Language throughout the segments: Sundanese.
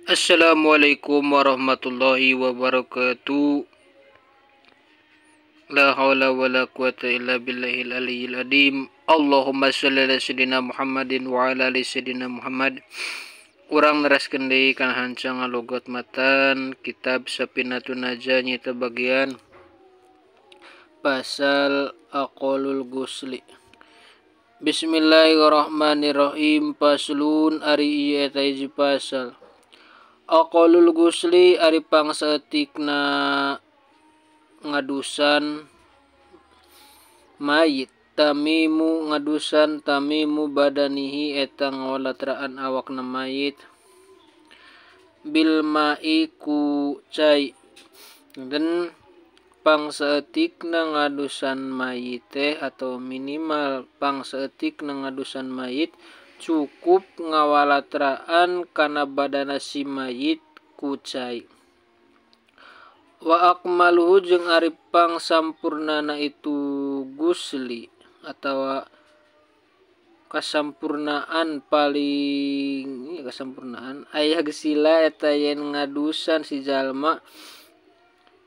Assalamualaikum warahmatullahi wabarakatuh. La haula wala quwata illa billahil aliyyil adim. Allahumma shalli ala sayyidina Muhammadin wa ala ali sayyidina Muhammad. Urang neraskeun deui kana hancang logot matan kitab Safinatun Najah nyata bagian pasal aqalul gusli. Bismillahirrahmanirrahim. Paslun ari ieu eta hiji pasal. Aqalul gusli ari pangsaeutikna ngadusan mayit. Tamimu ngadusan tamimu badanihi eta ngawalatraan awakna mayit bil mai ku cai. Dan pangsaeutikna ngadusan mayit teh atau minimal pangsaeutikna ngadusan mayit cukup ngawalatraan kana badana si mayit ku cai. Wa akmaluhu jeung ari pangsampurnana itu gusli atau kasampurnaan paling kasampurnaan aya gesila eta yen ngadusan si jalma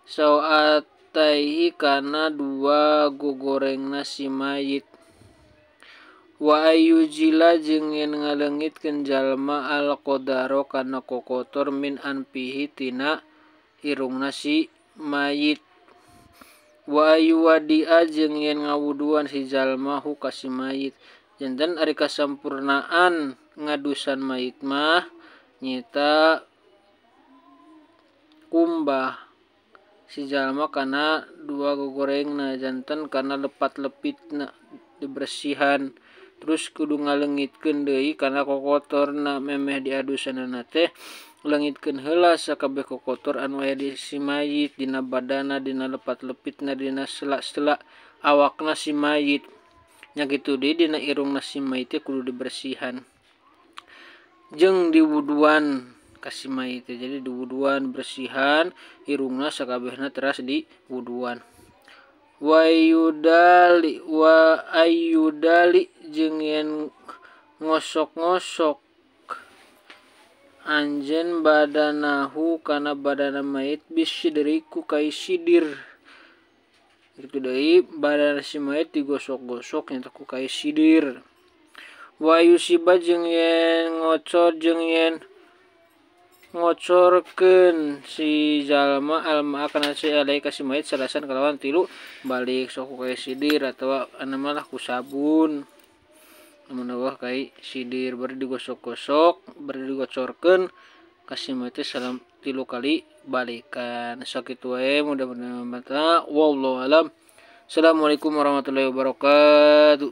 sawataihi kana dua gogorengna si mayit. Wa ayyujila jeung yen ngaleungitkeun jalma al qadaro kana kokotor min anfihi tina irungna si mayit. Wa ayyuwadia jeung yen ngawuduan si jalma hu ka si mayit. Janten ari kasampurnaan ngadusan mayit mah nyata kumbah si jalma kana dua gogorengna, janten kana lepat-lepitna dibersihan. Terus kudu ngaleungitkeun deui kana kokotorna memeh diadusanana teh leungitkeun heula sakabeh kokotor anu aya di si mayit, dina badana, dina lepat-lepitna, dina sela-sela awakna si mayit. Nya kitu deui dina irungna si mayit teh kudu dibersihan. Jeung diwuduan ka si mayit teh, jadi diwuduan bersihan irungna sakabehna teras diwuduan. Wa ayyudali jeung yen ngosok-ngosok anjeun badanahu kana badana mayit bisidri ku kai sidir. Kitu deui badana si mayit digosok-gosok nyata ku kai sidir. Wa yusiba jeung yen ngocor jeung yen ngocorkeun si jalma alma kana si alai ka si mayit salasan kalawan 3 balik sok ku kai sidir atawa anu mah ku sabun. Mun eueuh kai sidir bari digosok-gosok bari digocorkeun ka si mayit teh 3 kali balikan. Sakitu wae mudah-mudahan wallahu alam. Assalamualaikum warahmatullahi wabarakatuh.